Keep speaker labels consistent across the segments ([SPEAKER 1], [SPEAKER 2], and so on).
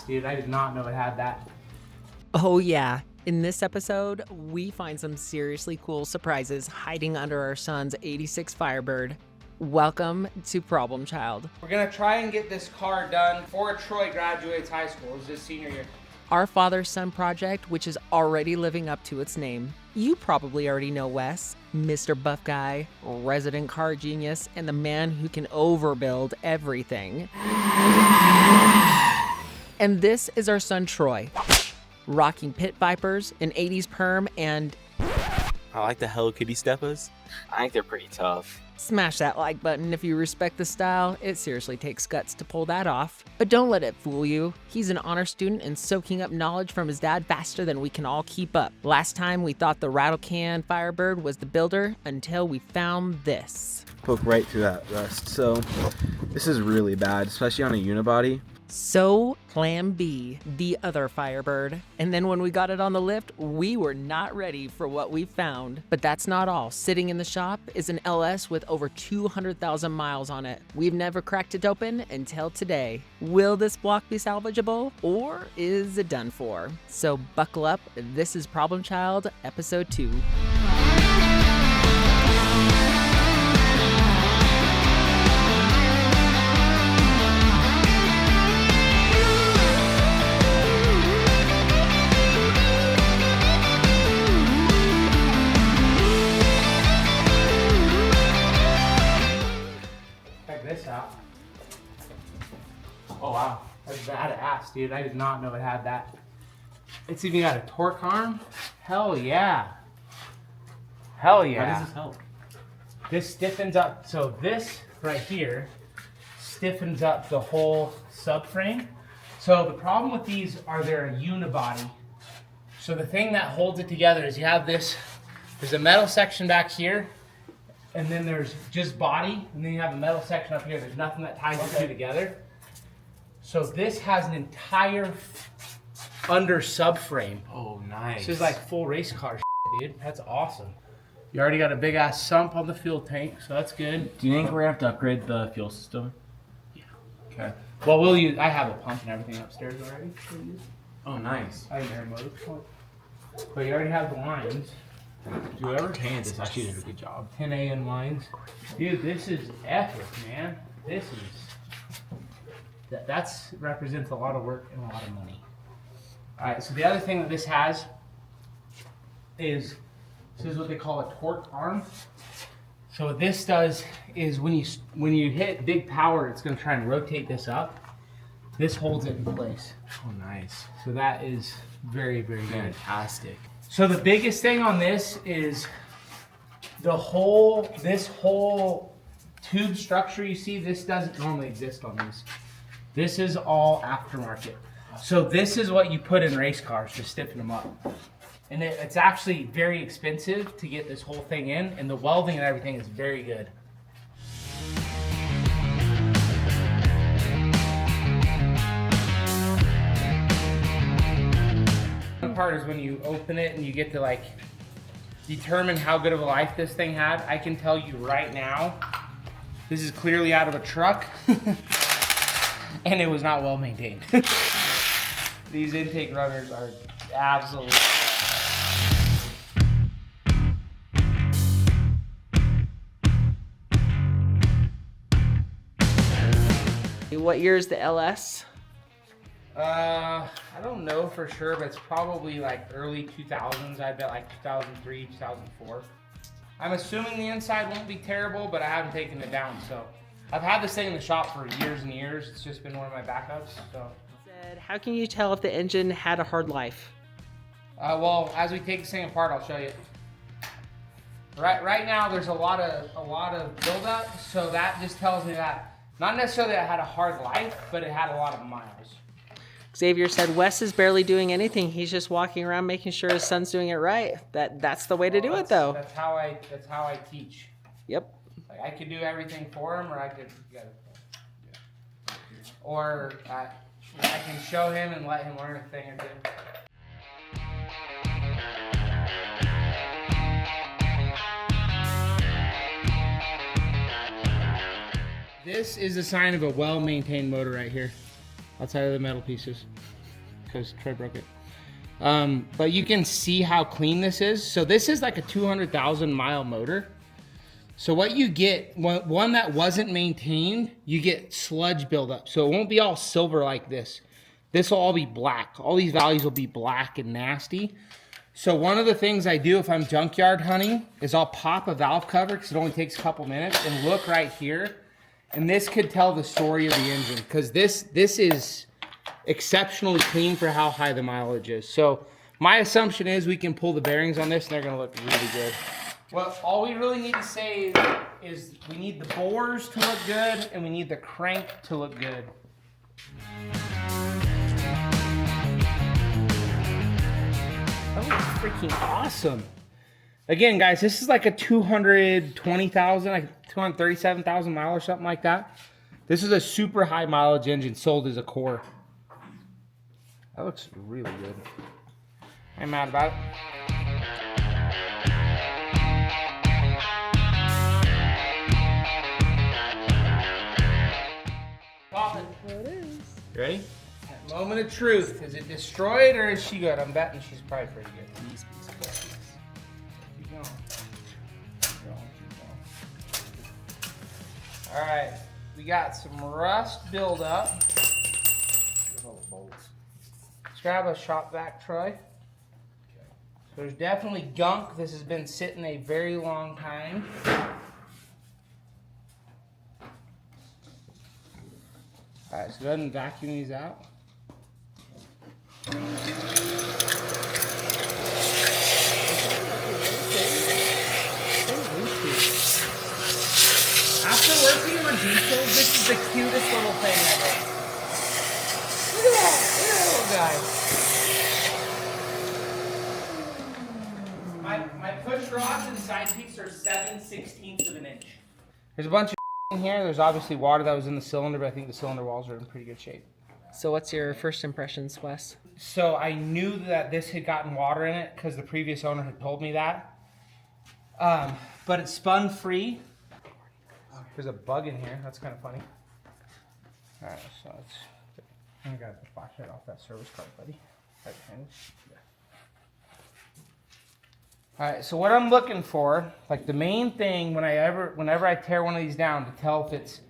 [SPEAKER 1] dude. I did not know it had that.
[SPEAKER 2] Oh yeah, in this episode, we find some seriously cool surprises hiding under our son's 86 Firebird. Welcome to Problem Child.
[SPEAKER 1] We're gonna try and get this car done before Troy graduates high school. It's his senior year.
[SPEAKER 2] Our father-son project, which is already living up to its name. You probably already know Wes, Mr. Buff Guy, resident car genius, and the man who can overbuild everything. And this is our son Troy, rocking pit vipers, an 80s perm, and
[SPEAKER 3] I like the Hello Kitty steppers. I think they're pretty tough.
[SPEAKER 2] smash that like button if you respect the style. It seriously takes guts to pull that off. But don't let it fool you. He's an honor student and soaking up knowledge from his dad faster than we can all keep up. Last time we thought the rattle can Firebird was the builder until we found this.
[SPEAKER 4] Poke right through that rust. So this is really bad, especially on a unibody.
[SPEAKER 2] So, Plan B, the other Firebird. And then when we got it on the lift, we were not ready for what we found. But that's not all. Sitting in the shop is an LS with over 200,000 miles on it. We've never cracked it open until today. Will this block be salvageable, or is it done for? So buckle up. This is Problem Child, Episode 2.
[SPEAKER 1] This out. Oh wow, that's badass, dude. I did not know it had that. It's even got a torque arm. Hell yeah. Hell yeah.
[SPEAKER 3] How does this help?
[SPEAKER 1] This stiffens up. So this right here stiffens up the whole subframe. So the problem with these are they're a unibody. So the thing that holds it together is you have this, there's a metal section back here, and then there's just body, and then you have a metal section up here. There's nothing that ties the two together. So this has an entire under subframe.
[SPEAKER 3] Oh, nice.
[SPEAKER 1] This is like full race car shit, dude. That's awesome. You already got a big ass sump on the fuel tank, so that's good.
[SPEAKER 5] Do you think we're gonna have to upgrade the fuel system?
[SPEAKER 1] Yeah.
[SPEAKER 5] Okay.
[SPEAKER 1] Well, we'll use. I have a pump and everything upstairs already.
[SPEAKER 5] Oh, nice.
[SPEAKER 1] I have air mode. But you already have the lines.
[SPEAKER 5] Whoever painted this actually did a good job.
[SPEAKER 1] 10 AN lines. Dude, this is epic, man. This is... That's represents a lot of work and a lot of money. Alright, so the other thing that this has is, this is what they call a torque arm. So what this does is when you hit big power, it's going to try and rotate this up. This holds it in place.
[SPEAKER 5] Oh, nice.
[SPEAKER 1] So that is very, very good.
[SPEAKER 5] Fantastic.
[SPEAKER 1] So the biggest thing on this is this whole tube structure you see, this doesn't normally exist on these. This is all aftermarket. So this is what you put in race cars to stiffen them up. And it's actually very expensive to get this whole thing in, and the welding and everything is very good. Part is when you open it and you get to like determine how good of a life this thing had. I can tell you right now, this is clearly out of a truck and it was not well maintained. These intake runners are absolutely...
[SPEAKER 2] What year is the LS?
[SPEAKER 1] I don't know for sure, but it's probably like early 2000s. I bet like 2003, 2004. I'm assuming the inside won't be terrible, but I haven't taken it down. So I've had this thing in the shop for years and years. It's just been one of my backups. So.
[SPEAKER 2] How can you tell if the engine had a hard life?
[SPEAKER 1] Well, as we take this thing apart, I'll show you. Right now, there's a lot of buildup, so that just tells me that not necessarily that it had a hard life, but it had a lot of miles.
[SPEAKER 2] Xavier said Wes is barely doing anything. He's just walking around making sure his son's doing it right. That's the way to do it, though.
[SPEAKER 1] That's how I teach.
[SPEAKER 2] Yep.
[SPEAKER 1] Like I could do everything for him, or I could, or I can show him and let him learn a thing or two. This is a sign of a well-maintained motor right here, outside of the metal pieces. because Troy broke it. But you can see how clean this is. So this is like a 200,000 mile motor. So what you get, one that wasn't maintained, you get sludge buildup. So it won't be all silver like this. This will all be black. All these values will be black and nasty. So one of the things I do if I'm junkyard hunting is I'll pop a valve cover because it only takes a couple minutes and look right here. And this could tell the story of the engine because this is exceptionally clean for how high the mileage is. So my assumption is we can pull the bearings on this and they're gonna look really good. Well, all we really need to say is we need the bores to look good and we need the crank to look good. That looks freaking awesome. Again, guys, this is like a 220,000, like 237,000 mile or something like that. This is a super high mileage engine sold as a core. That looks really good. I'm mad about it. Pop it.
[SPEAKER 2] There it is.
[SPEAKER 1] You ready? That moment of truth. Is it destroyed or is she good? I'm betting she's probably pretty good. Keep going. Keep going. All right. We got some rust buildup. Let's grab a shop vac, Troy. So there's definitely gunk. This has been sitting a very long time. All right, so go ahead and vacuum these out. After working on diesels, this is the cutest little thing ever. Look at that little guy. My push rods and side peaks are 7/16 of an inch. There's a bunch of in here. There's obviously water that was in the cylinder, but I think the cylinder walls are in pretty good shape.
[SPEAKER 2] So what's your first impressions, Wes?
[SPEAKER 1] So I knew that this had gotten water in it because the previous owner had told me that. But it spun free. There's a bug in here. That's kind of funny. All right, so it's. I got the flashlight off that service card, buddy. Right behind you. Yeah. All right, so what I'm looking for, like the main thing whenever I tear one of these down to tell if it's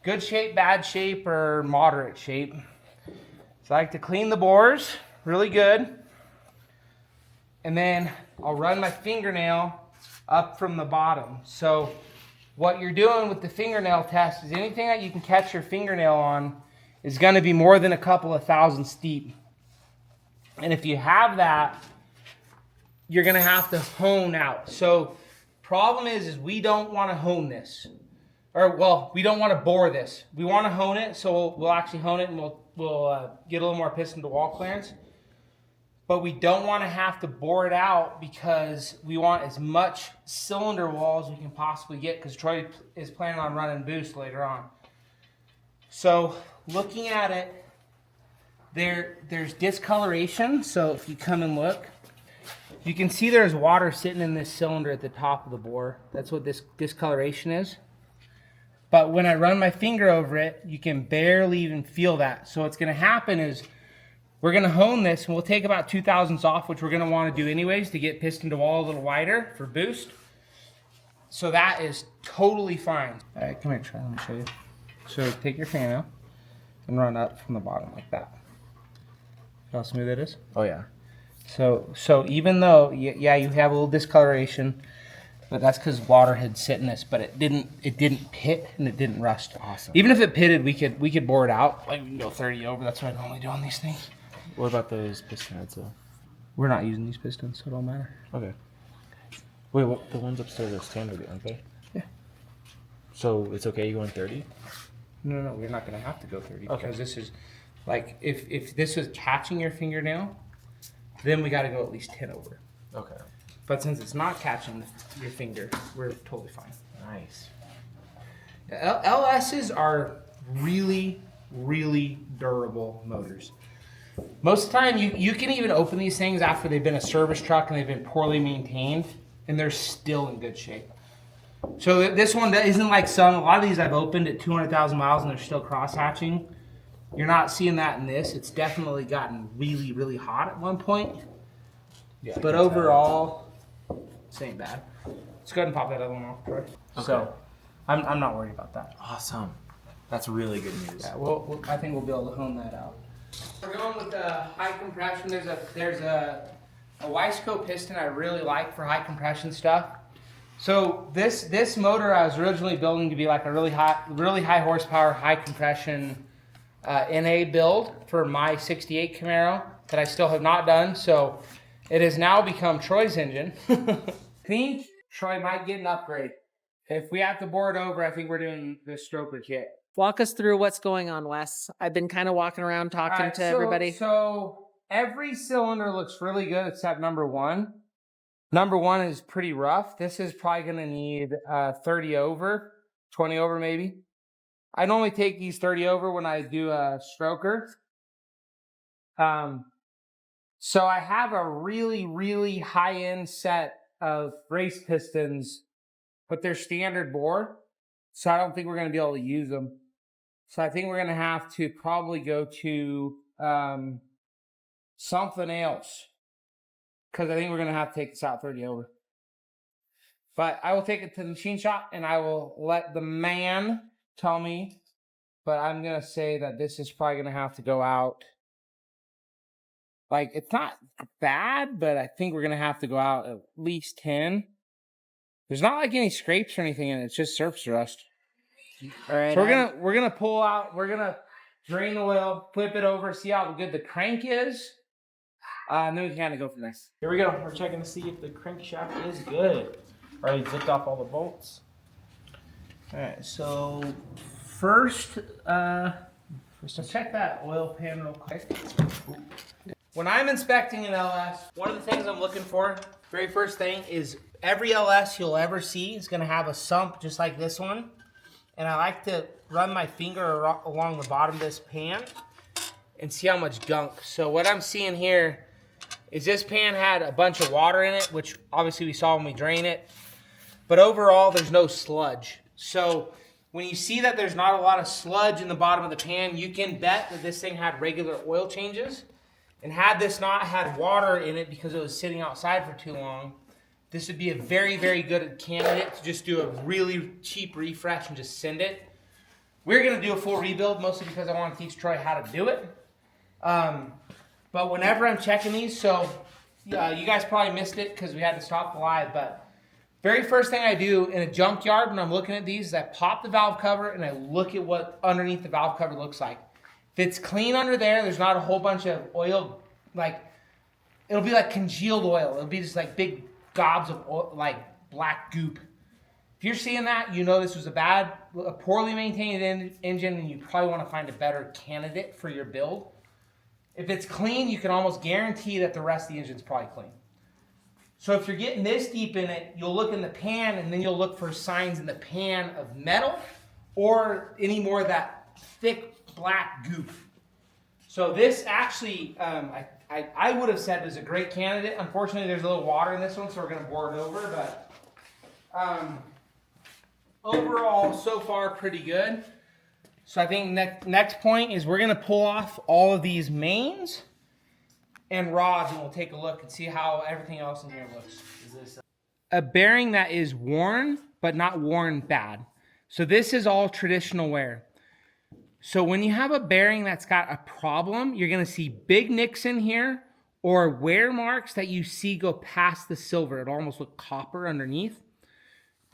[SPEAKER 1] good shape, bad shape, or moderate shape, so I like to clean the bores really good, and then I'll run my fingernail up from the bottom. So what you're doing with the fingernail test is anything that you can catch your fingernail on is going to be more than a couple of thousandths deep. And if you have that, you're gonna have to hone out. So problem is we don't wanna hone this. Or well, we don't wanna bore this. We wanna hone it, so we'll actually hone it and we'll get a little more piston to wall clearance. But we don't wanna have to bore it out because we want as much cylinder wall as we can possibly get because Troy is planning on running boost later on. So looking at it, there's discoloration. So if you come and look, you can see there's water sitting in this cylinder at the top of the bore. That's what this discoloration is. But when I run my finger over it, you can barely even feel that. So what's gonna happen is we're gonna hone this and we'll take about 2 thousandths off, which we're gonna wanna do anyways to get piston to wall a little wider for boost. So that is totally fine. All right, come here, Troy, let me show you. So take your fingernail and run up from the bottom like that. See how smooth it is?
[SPEAKER 3] Oh yeah.
[SPEAKER 1] So even though, yeah, you have a little discoloration, but that's because water had sit in this, but it didn't pit and it didn't rust.
[SPEAKER 3] Awesome.
[SPEAKER 1] Even if it pitted, we could bore it out. Like we can go 30 over. That's what I normally do on these things.
[SPEAKER 3] What about those piston heads though?
[SPEAKER 1] We're not using these pistons, so it don't matter.
[SPEAKER 3] Okay. Wait, what? The ones upstairs are standard, aren't they?
[SPEAKER 1] Yeah.
[SPEAKER 3] So it's okay you going 30?
[SPEAKER 1] No, we're not gonna have to go 30
[SPEAKER 3] Okay.
[SPEAKER 1] because this is like if this was catching your fingernail, then we got to go at least 10 over.
[SPEAKER 3] Okay.
[SPEAKER 1] But since it's not catching your finger, we're totally fine.
[SPEAKER 3] Nice.
[SPEAKER 1] LSs are really, really durable motors. Most of the time, you can even open these things after they've been a service truck and they've been poorly maintained, and they're still in good shape. So this one isn't like a lot of these I've opened at 200,000 miles and they're still cross-hatching. You're not seeing that in this. It's definitely gotten really, really hot at one point.
[SPEAKER 5] Yeah,
[SPEAKER 1] But overall, this ain't bad. Let's go ahead and pop that other one off, Troy.
[SPEAKER 5] Okay.
[SPEAKER 1] So, I'm not worried about that.
[SPEAKER 5] Awesome. That's really good news.
[SPEAKER 1] Yeah, I think we'll be able to hone that out. We're going with high compression. There's a Wiseco piston I really like for high compression stuff. So this motor I was originally building to be like a really high horsepower, high compression NA build for my 68 Camaro that I still have not done. So it has now become Troy's engine. I think Troy might get an upgrade. If we have to bore it over, I think we're doing the stroker kit.
[SPEAKER 2] Walk us through what's going on, Wes. I've been kind of walking around talking
[SPEAKER 1] Alright,
[SPEAKER 2] to everybody.
[SPEAKER 1] So every cylinder looks really good except number one. Number one is pretty rough. This is probably going to need 30 over, 20 over maybe. I normally take these 30 over when I do a stroker. So I have a really, really high-end set of race pistons, but they're standard bore. So I don't think we're going to be able to use them. So I think we're going to have to probably go to something else. Because I think we're going to have to take this out 30 over. But I will take it to the machine shop and I will let the man tell me. But I'm going to say that this is probably going to have to go out. Like, it's not bad, but I think we're going to have to go out at least 10. There's not like any scrapes or anything in it. It's just surface rust.
[SPEAKER 2] All right.
[SPEAKER 1] So we're gonna pull out, we're gonna drain the oil, flip it over, see how good the crank is. And then we can kind of go from there.
[SPEAKER 5] Here we go. We're checking to see if the crankshaft is good. Already zipped off all the bolts.
[SPEAKER 1] Alright, so first let's check that oil pan real quick. When I'm inspecting an LS, one of the things I'm looking for, very first thing, is every LS you'll ever see is gonna have a sump just like this one. And I like to run my finger along the bottom of this pan and see how much gunk. So what I'm seeing here is this pan had a bunch of water in it, which obviously we saw when we drain it. But overall, there's no sludge. So when you see that there's not a lot of sludge in the bottom of the pan, you can bet that this thing had regular oil changes. And had this not had water in it because it was sitting outside for too long, this would be a very, very good candidate to just do a really cheap refresh and just send it. We're going to do a full rebuild, mostly because I want to teach Troy how to do it. But whenever I'm checking these, so you guys probably missed it because we had to stop the live, but very first thing I do in a junkyard when I'm looking at these is I pop the valve cover and I look at what underneath the valve cover looks like. If it's clean under there, there's not a whole bunch of oil, like, it'll be like congealed oil. It'll be just like big gobs of oil, like black goop. If you're seeing that, you know this was a poorly maintained engine, and you probably want to find a better candidate for your build. If it's clean, you can almost guarantee that the rest of the engine's probably clean. So if you're getting this deep in it, you'll look in the pan, and then you'll look for signs in the pan of metal or any more of that thick black goop. So this actually, I would have said is a great candidate. Unfortunately, there's a little water in this one, so we're going to bore it over. But overall, so far, pretty good. So I think next point is we're going to pull off all of these mains and rods, and we'll take a look and see how everything else in here looks. Is this a bearing that is worn, but not worn bad? So this is all traditional wear. So when you have a bearing that's got a problem, you're going to see big nicks in here or wear marks that you see go past the silver. It'll almost look copper underneath.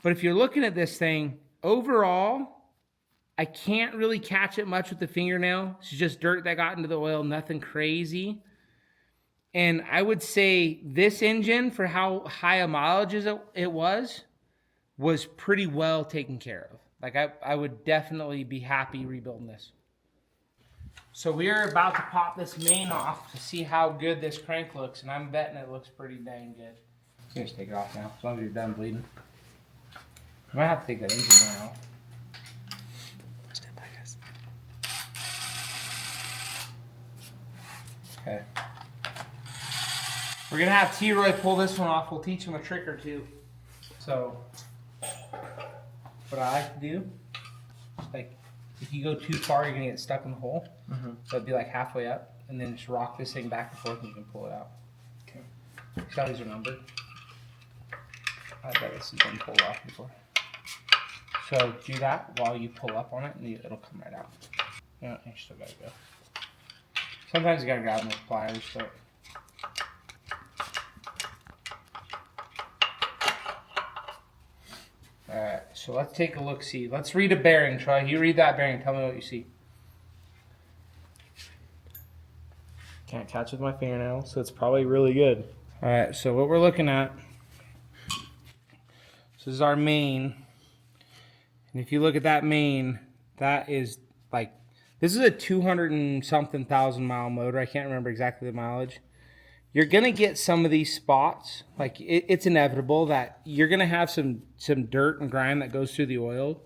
[SPEAKER 1] But if you're looking at this thing, overall, I can't really catch it much with the fingernail. It's just dirt that got into the oil, nothing crazy. And I would say this engine, for how high a mileage it was pretty well taken care of. Like, I would definitely be happy rebuilding this. So we're about to pop this main off to see how good this crank looks, and I'm betting it looks pretty dang good. You can just take it off now, as long as you're done bleeding. I might have to take that engine down off.
[SPEAKER 3] Stand by, guys.
[SPEAKER 1] Okay. We're gonna have T-Roy pull this one off. We'll teach him a trick or two. So, what I like to do, like, If you go too far, you're gonna get stuck in the hole. So it'd be like halfway up, and then just rock this thing back and forth, and you can pull it out. Okay. See how these are numbered? I bet this has been pulled off before. So do that while you pull up on it, and it'll come right out. Yeah, you still gotta go. Sometimes you gotta grab them with pliers, but. Alright, so let's take a look, see. Let's read a bearing, Troy. You read that bearing, tell me what you see.
[SPEAKER 5] Can't catch with my fingernail, so it's probably really good.
[SPEAKER 1] Alright, so what we're looking at, this is our main. And if you look at that main, that is like, this is a 200 and something thousand mile motor. I can't remember exactly the mileage. You're gonna get some of these spots, like it's inevitable that you're gonna have some dirt and grime that goes through the oil.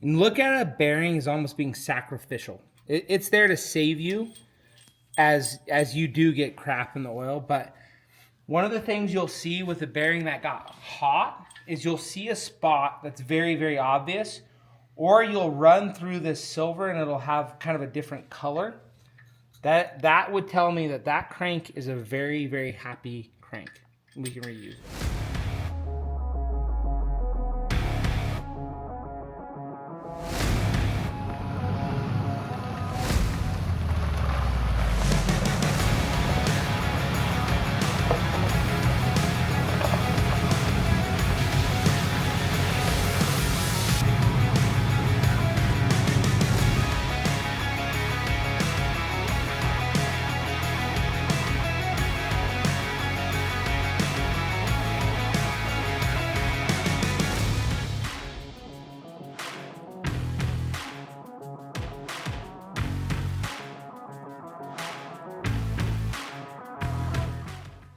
[SPEAKER 1] And look at a bearing as almost being sacrificial. It's there to save you as you do get crap in the oil. But one of the things you'll see with a bearing that got hot is you'll see a spot that's very, very obvious, or you'll run through this silver and it'll have kind of a different color. That would tell me that that crank is a very, very happy crank. We can reuse it.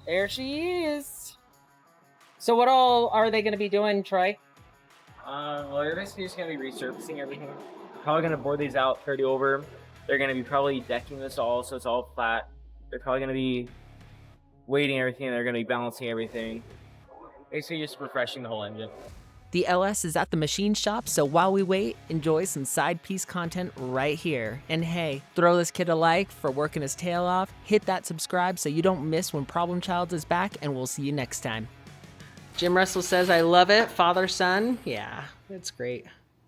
[SPEAKER 2] There she is. So what all are they going to be doing, Troy?
[SPEAKER 5] Well, they're basically just going to be resurfacing everything. Probably going to bore these out 30 over. They're going to be probably decking this all so it's all flat. They're probably going to be weighting everything. They're going to be balancing everything. Basically just refreshing the whole engine.
[SPEAKER 2] The LS is at the machine shop, so while we wait, enjoy some side piece content right here. And hey, throw this kid a like for working his tail off, hit that subscribe so you don't miss when Problem Child is back, and we'll see you next time. Jim Russell says, I love it, father-son. Yeah, it's great.